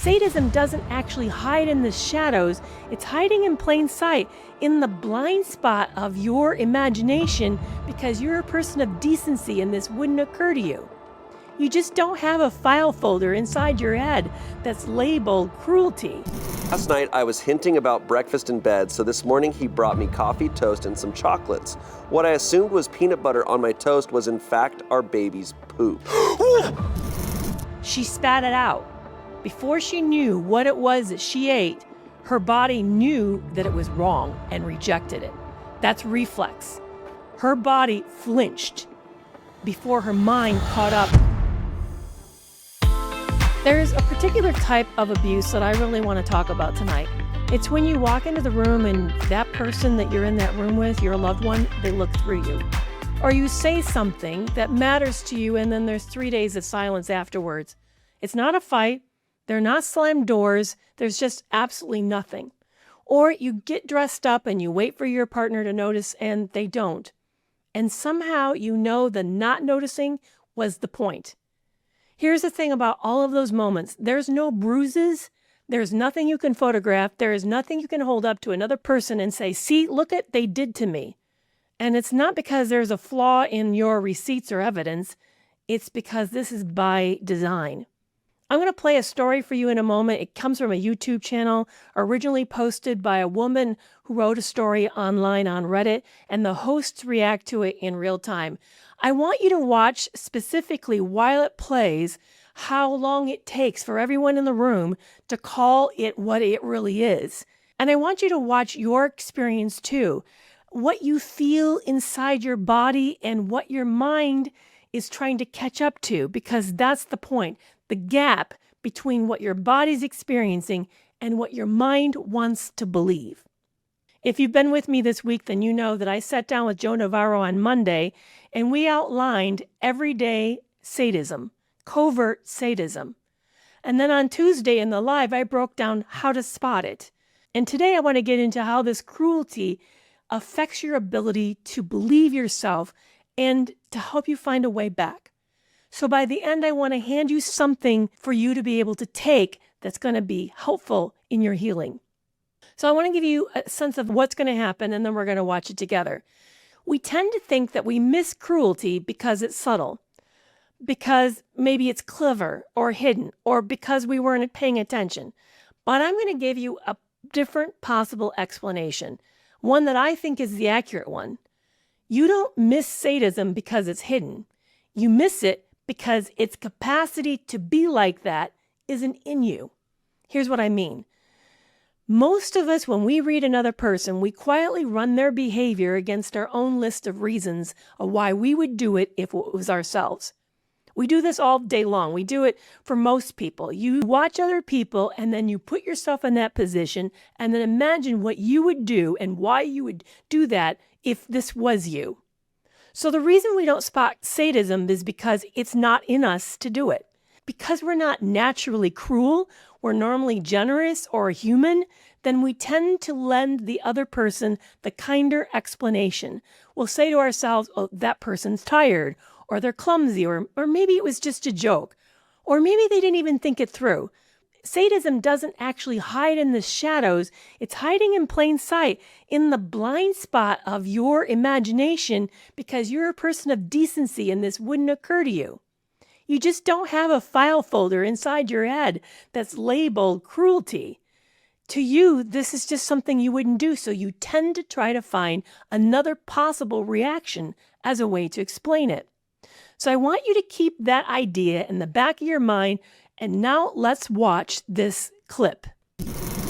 Sadism doesn't actually hide in the shadows. It's hiding in plain sight, in the blind spot of your imagination, because you're a person of decency and this wouldn't occur to you. You just don't have a file folder inside your head that's labeled cruelty. Last night I was hinting about breakfast in bed, so this morning he brought me coffee, toast, and some chocolates. What I assumed was peanut butter on my toast was in fact our baby's poop. She spat it out. Before she knew what it was that she ate, her body knew that it was wrong and rejected it. That's reflex. Her body flinched before her mind caught up. There's a particular type of abuse that I really want to talk about tonight. It's when you walk into the room and that person that you're in that room with, your loved one, they look through you. Or you say something that matters to you and then there's 3 days of silence afterwards. It's not a fight. They're not slammed doors. There's just absolutely nothing. Or you get dressed up and you wait for your partner to notice and they don't. And somehow you know the not noticing was the point. Here's the thing about all of those moments. There's no bruises. There's nothing you can photograph. There is nothing you can hold up to another person and say, see, look at they did to me. And it's not because there's a flaw in your receipts or evidence. It's because this is by design. I'm going to play a story for you in a moment. It comes from a YouTube channel originally posted by a woman who wrote a story online on Reddit, and the hosts react to it in real time. I want you to watch specifically while it plays how long it takes for everyone in the room to call it what it really is. And I want you to watch your experience too, what you feel inside your body and what your mind is trying to catch up to, because that's the point. The gap between what your body's experiencing and what your mind wants to believe. If you've been with me this week, then you know that I sat down with Joe Navarro on Monday and we outlined everyday sadism, covert sadism. And then on Tuesday in the live, I broke down how to spot it. And today I want to get into how this cruelty affects your ability to believe yourself and to help you find a way back. So by the end, I want to hand you something for you to be able to take that's going to be helpful in your healing. So I want to give you a sense of what's going to happen, and then we're going to watch it together. We tend to think that we miss cruelty because it's subtle, because maybe it's clever or hidden, or because we weren't paying attention. But I'm going to give you a different possible explanation, one that I think is the accurate one. You don't miss sadism because it's hidden. You miss it because its capacity to be like that isn't in you. Here's what I mean. Most of us, when we read another person, we quietly run their behavior against our own list of reasons of why we would do it if it was ourselves. We do this all day long. We do it for most people. You watch other people and then you put yourself in that position and then imagine what you would do and why you would do that if this was you. So the reason we don't spot sadism is because it's not in us to do it. Because we're not naturally cruel, we're normally generous or human, then we tend to lend the other person the kinder explanation. We'll say to ourselves, oh, that person's tired, or they're clumsy, or maybe it was just a joke, or maybe they didn't even think it through. Sadism doesn't actually hide in the shadows. It's hiding in plain sight, in the blind spot of your imagination, because you're a person of decency and this wouldn't occur to you. You just don't have a file folder inside your head that's labeled cruelty. To you, this is just something you wouldn't do, so you tend to try to find another possible reaction as a way to explain it. So I want you to keep that idea in the back of your mind. And now let's watch this clip.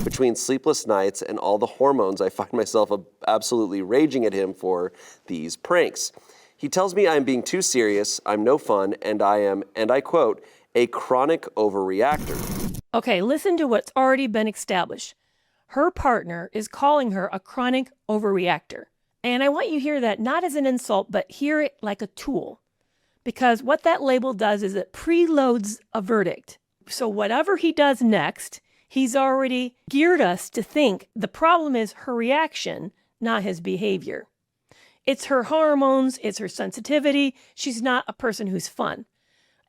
Between sleepless nights and all the hormones, I find myself absolutely raging at him for these pranks. He tells me I'm being too serious, I'm no fun, and I am, and I quote, a chronic overreactor. Okay, listen to what's already been established. Her partner is calling her a chronic overreactor. And I want you to hear that not as an insult, but hear it like a tool. Because what that label does is it preloads a verdict. So whatever he does next, he's already geared us to think the problem is her reaction, not his behavior. It's her hormones, it's her sensitivity. She's not a person who's fun.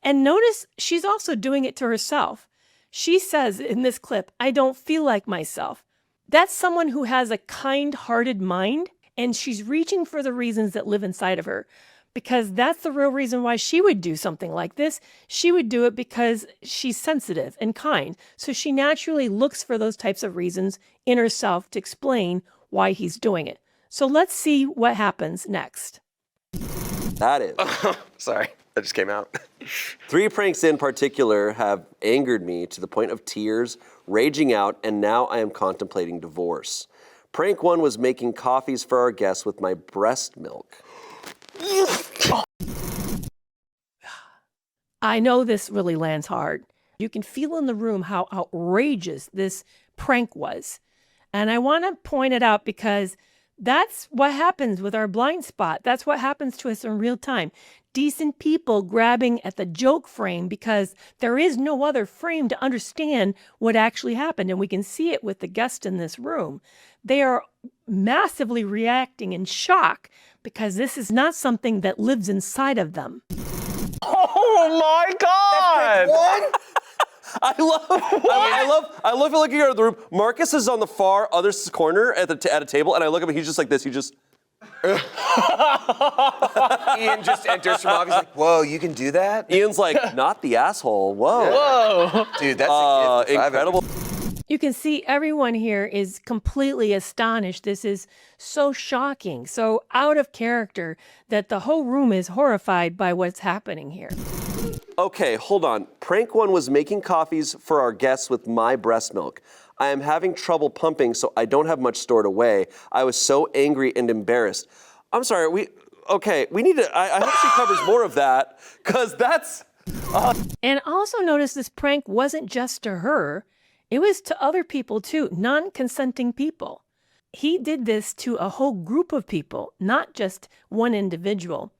And notice she's also doing it to herself. She says in this clip, "I don't feel like myself." That's someone who has a kind-hearted mind, and she's reaching for the reasons that live inside of her, because that's the real reason why she would do something like this. She would do it because she's sensitive and kind. So she naturally looks for those types of reasons in herself to explain why he's doing it. So let's see what happens next. That is. Sorry, that just came out. 3 pranks in particular have angered me to the point of tears, raging out, and now I am contemplating divorce. Prank 1 was making coffees for our guests with my breast milk. I know this really lands hard. You can feel in the room how outrageous this prank was. And I want to point it out because that's what happens with our blind spot. That's what happens to us in real time. Decent people grabbing at the joke frame because there is no other frame to understand what actually happened. And we can see it with the guest in this room. They are massively reacting in shock because this is not something that lives inside of them. Oh my God! What? I love looking out of the room. Marcus is on the far other corner at a table, and I look at him. He's just like this. He just. Ian just enters from office. He's like, "Whoa, you can do that?" Ian's like, "Not the asshole." Whoa. Whoa, dude, that's a gift incredible. You can see everyone here is completely astonished. This is so shocking, so out of character that the whole room is horrified by what's happening here. Okay, hold on. Prank 1 was making coffees for our guests with my breast milk. I am having trouble pumping, so I don't have much stored away. I was so angry and embarrassed. I'm sorry, we need to, I hope she covers more of that, because that's... And also notice this prank wasn't just to her. It was to other people too, non-consenting people. He did this to a whole group of people, not just one individual.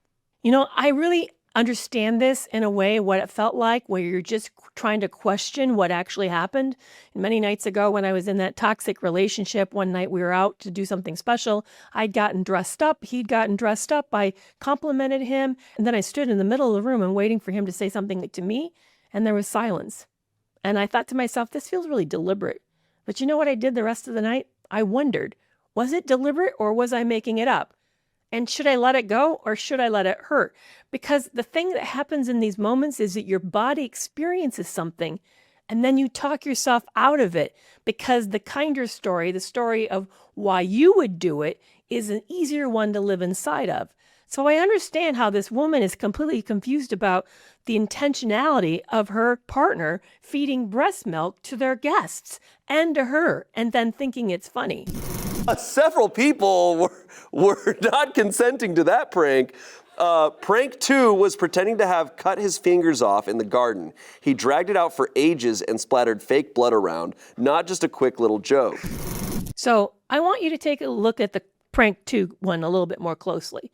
You know, I really understand this in a way, what it felt like, where you're just trying to question what actually happened. Many nights ago when I was in that toxic relationship, one night we were out to do something special. I'd gotten dressed up. He'd gotten dressed up. I complimented him. And then I stood in the middle of the room and waiting for him to say something to me. And there was silence. And I thought to myself, this feels really deliberate. But you know what I did the rest of the night? I wondered, was it deliberate or was I making it up? And should I let it go or should I let it hurt? Because the thing that happens in these moments is that your body experiences something and then you talk yourself out of it because the kinder story, the story of why you would do it, is an easier one to live inside of. So I understand how this woman is completely confused about the intentionality of her partner feeding breast milk to their guests and to her and then thinking it's funny. Several people were not consenting to that prank. Prank 2 was pretending to have cut his fingers off in the garden. He dragged it out for ages and splattered fake blood around, not just a quick little joke. So I want you to take a look at the prank 2 one a little bit more closely,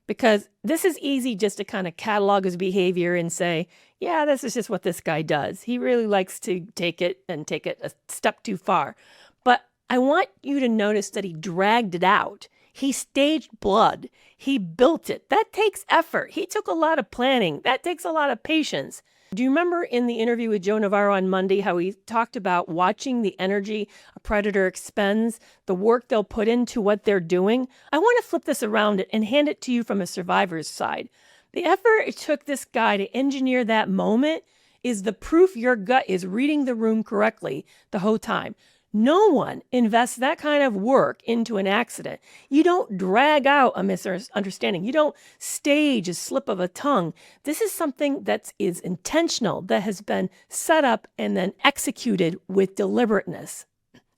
because this is easy just to kind of catalog his behavior and say, yeah, this is just what this guy does. He really likes to take it a step too far. But I want you to notice that he dragged it out. He staged blood. He built it. That takes effort. He took a lot of planning. That takes a lot of patience. Do you remember in the interview with Joe Navarro on Monday how he talked about watching the energy a predator expends, the work they'll put into what they're doing? I want to flip this around and hand it to you from a survivor's side. The effort it took this guy to engineer that moment is the proof your gut is reading the room correctly the whole time. No one invests that kind of work into an accident. You don't drag out a misunderstanding. You don't stage a slip of a tongue. This is something that is intentional, that has been set up and then executed with deliberateness.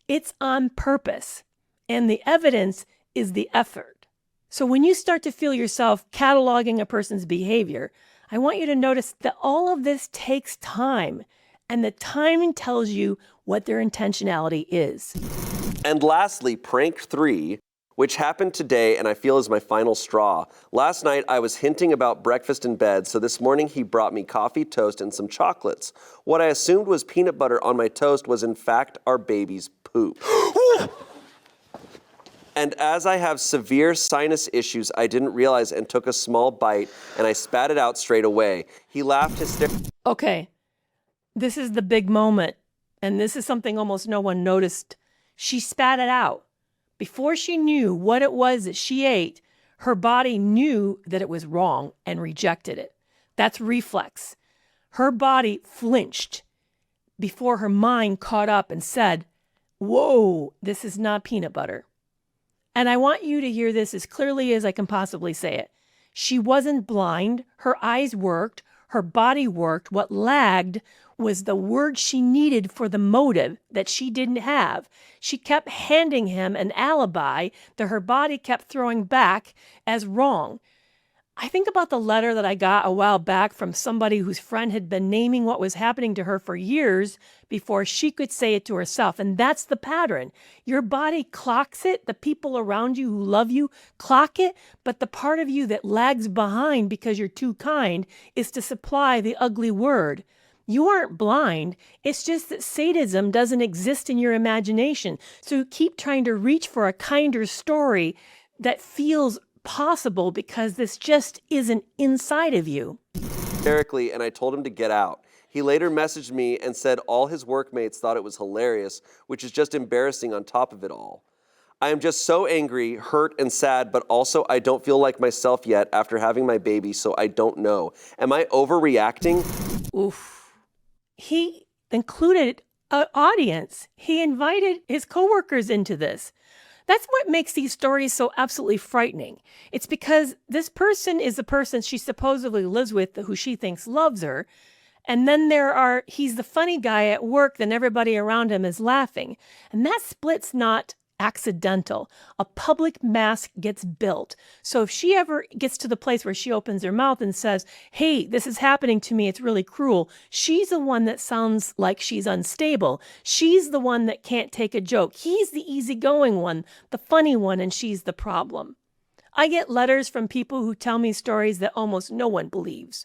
It's on purpose, and the evidence is the effort. So when you start to feel yourself cataloging a person's behavior, I want you to notice that all of this takes time, and the timing tells you what their intentionality is. And lastly, prank 3, which happened today and I feel is my final straw. Last night I was hinting about breakfast in bed, so this morning he brought me coffee, toast, and some chocolates. What I assumed was peanut butter on my toast was in fact our baby's poop. And as I have severe sinus issues, I didn't realize and took a small bite and I spat it out straight away. He laughed hysterically. Okay. This is the big moment and this is something almost no one noticed, she spat it out. Before she knew what it was that she ate, her body knew that it was wrong and rejected it. That's reflex. Her body flinched before her mind caught up and said, whoa, this is not peanut butter. And I want you to hear this as clearly as I can possibly say it. She wasn't blind. Her eyes worked. Her body worked. What lagged was the word she needed for the motive that she didn't have. She kept handing him an alibi that her body kept throwing back as wrong. I think about the letter that I got a while back from somebody whose friend had been naming what was happening to her for years before she could say it to herself. And that's the pattern. Your body clocks it. The people around you who love you clock it. But the part of you that lags behind because you're too kind is to supply the ugly word. You aren't blind. It's just that sadism doesn't exist in your imagination. So you keep trying to reach for a kinder story that feels possible because this just isn't inside of you. Hysterically, and I told him to get out. He later messaged me and said all his workmates thought it was hilarious, which is just embarrassing on top of it all. I am just so angry, hurt, and sad, but also I don't feel like myself yet after having my baby, so I don't know. Am I overreacting? Oof. He included an audience. He invited his coworkers into this. That's what makes these stories so absolutely frightening. It's because this person is the person she supposedly lives with who she thinks loves her. And then he's the funny guy at work, then everybody around him is laughing. And that split's not accidental. A public mask gets built. So if she ever gets to the place where she opens her mouth and says, hey, this is happening to me, it's really cruel, she's the one that sounds like she's unstable. She's the one that can't take a joke. He's the easygoing one, the funny one, and she's the problem. I get letters from people who tell me stories that almost no one believes.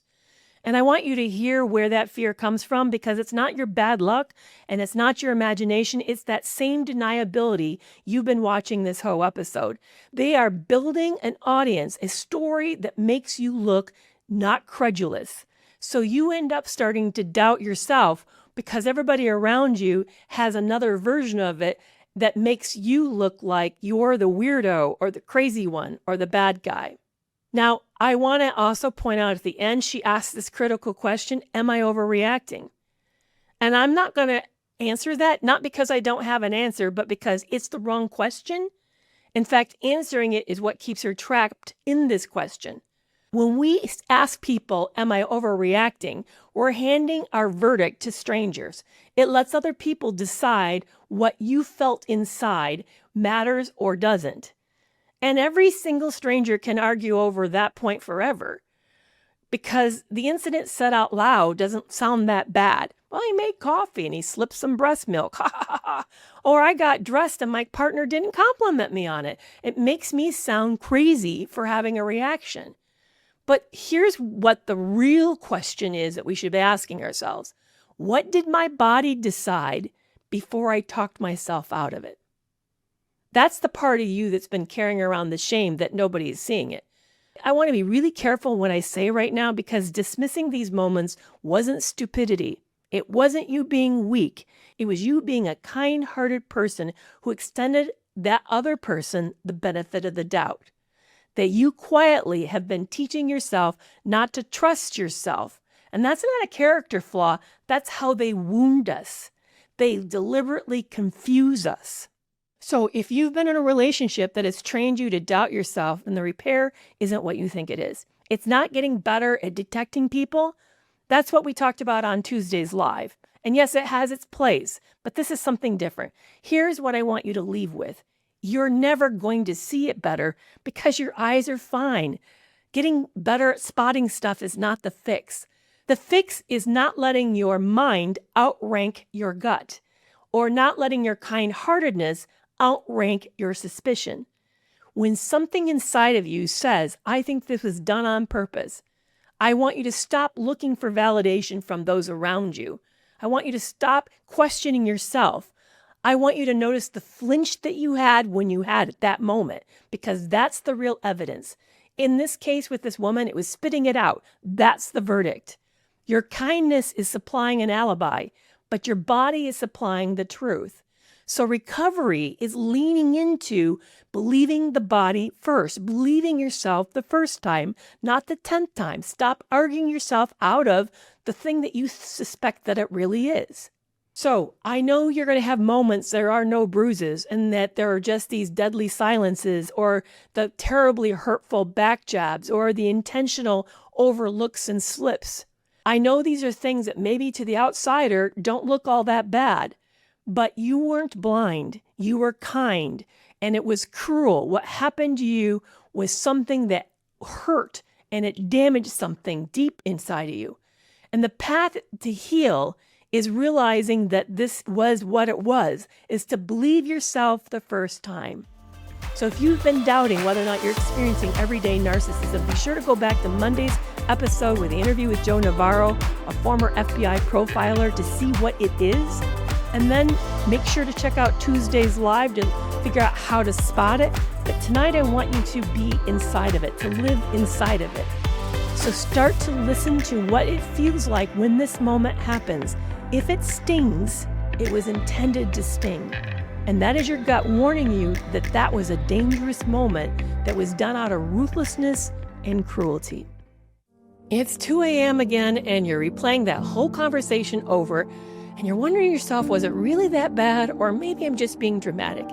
And I want you to hear where that fear comes from, because it's not your bad luck and it's not your imagination. It's that same deniability you've been watching this whole episode. They are building an audience, a story that makes you look not credulous. So you end up starting to doubt yourself because everybody around you has another version of it that makes you look like you're the weirdo or the crazy one or the bad guy. Now, I want to also point out at the end, she asked this critical question, am I overreacting? And I'm not going to answer that, not because I don't have an answer, but because it's the wrong question. In fact, answering it is what keeps her trapped in this question. When we ask people, am I overreacting? We're handing our verdict to strangers. It lets other people decide what you felt inside matters or doesn't. And every single stranger can argue over that point forever because the incident said out loud doesn't sound that bad. Well, he made coffee and he slipped some breast milk. Or I got dressed and my partner didn't compliment me on it. It makes me sound crazy for having a reaction. But here's what the real question is that we should be asking ourselves. What did my body decide before I talked myself out of it? That's the part of you that's been carrying around the shame that nobody is seeing it. I want to be really careful what I say right now because dismissing these moments wasn't stupidity. It wasn't you being weak. It was you being a kind-hearted person who extended that other person the benefit of the doubt. That you quietly have been teaching yourself not to trust yourself. And that's not a character flaw. That's how they wound us. They deliberately confuse us. So if you've been in a relationship that has trained you to doubt yourself, then the repair isn't what you think it is. It's not getting better at detecting people. That's what we talked about on Tuesday's Live. And yes, it has its place, but this is something different. Here's what I want you to leave with. You're never going to see it better because your eyes are fine. Getting better at spotting stuff is not the fix. The fix is not letting your mind outrank your gut or not letting your kind-heartedness outrank your suspicion. When something inside of you says, I think this was done on purpose, I want you to stop looking for validation from those around you. I want you to stop questioning yourself. I want you to notice the flinch that you had when you had at that moment, because that's the real evidence. In this case with this woman, it was spitting it out. That's the verdict. Your kindness is supplying an alibi, but your body is supplying the truth. So recovery is leaning into believing the body first, believing yourself the first time, not the 10th time. Stop arguing yourself out of the thing that you suspect that it really is. So I know you're going to have moments there are no bruises and that there are just these deadly silences or the terribly hurtful back jabs or the intentional overlooks and slips. I know these are things that maybe to the outsider don't look all that bad. But you weren't blind, you were kind, and it was cruel. What happened to you was something that hurt and it damaged something deep inside of you. And the path to heal is realizing that this was what it was, is to believe yourself the first time. So if you've been doubting whether or not you're experiencing everyday narcissism, be sure to go back to Monday's episode with the interview with Joe Navarro, a former FBI profiler, to see what it is. And then make sure to check out Tuesday's live to figure out how to spot it. But tonight I want you to be inside of it, to live inside of it. So start to listen to what it feels like when this moment happens. If it stings, it was intended to sting. And that is your gut warning you that that was a dangerous moment that was done out of ruthlessness and cruelty. It's 2 a.m. again, and you're replaying that whole conversation over. And you're wondering yourself, was it really that bad? Or maybe I'm just being dramatic.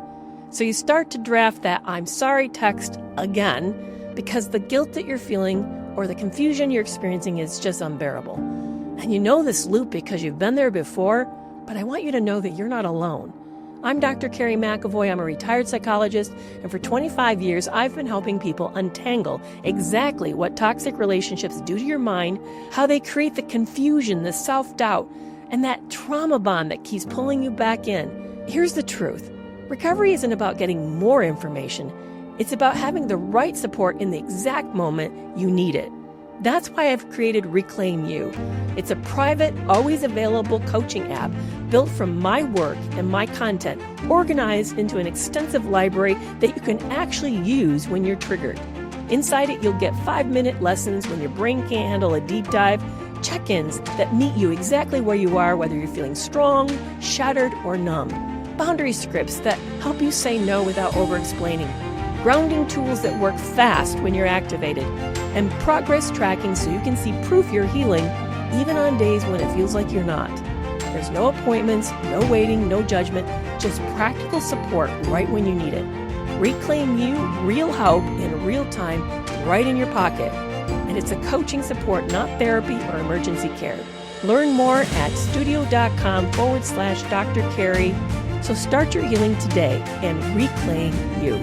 So you start to draft that I'm sorry text again because the guilt that you're feeling or the confusion you're experiencing is just unbearable. And you know this loop because you've been there before, but I want you to know that you're not alone. I'm Dr. Kerry McAvoy. I'm a retired psychologist, and for 25 years, I've been helping people untangle exactly what toxic relationships do to your mind, how they create the confusion, the self-doubt, and that trauma bond that keeps pulling you back in. Here's the truth. Recovery isn't about getting more information. It's about having the right support in the exact moment you need it. That's why I've created Reclaim You. It's a private, always available coaching app built from my work and my content, organized into an extensive library that you can actually use when you're triggered. Inside it, you'll get 5-minute lessons when your brain can't handle a deep dive, check-ins that meet you exactly where you are, whether you're feeling strong, shattered, or numb. Boundary scripts that help you say no without over-explaining. Grounding tools that work fast when you're activated. And progress tracking so you can see proof you're healing, even on days when it feels like you're not. There's no appointments, no waiting, no judgment, just practical support right when you need it. Reclaim You, real help in real time, right in your pocket. And it's a coaching support, not therapy or emergency care. Learn more at studio.com/Dr. Kerry. So start your healing today and reclaim you.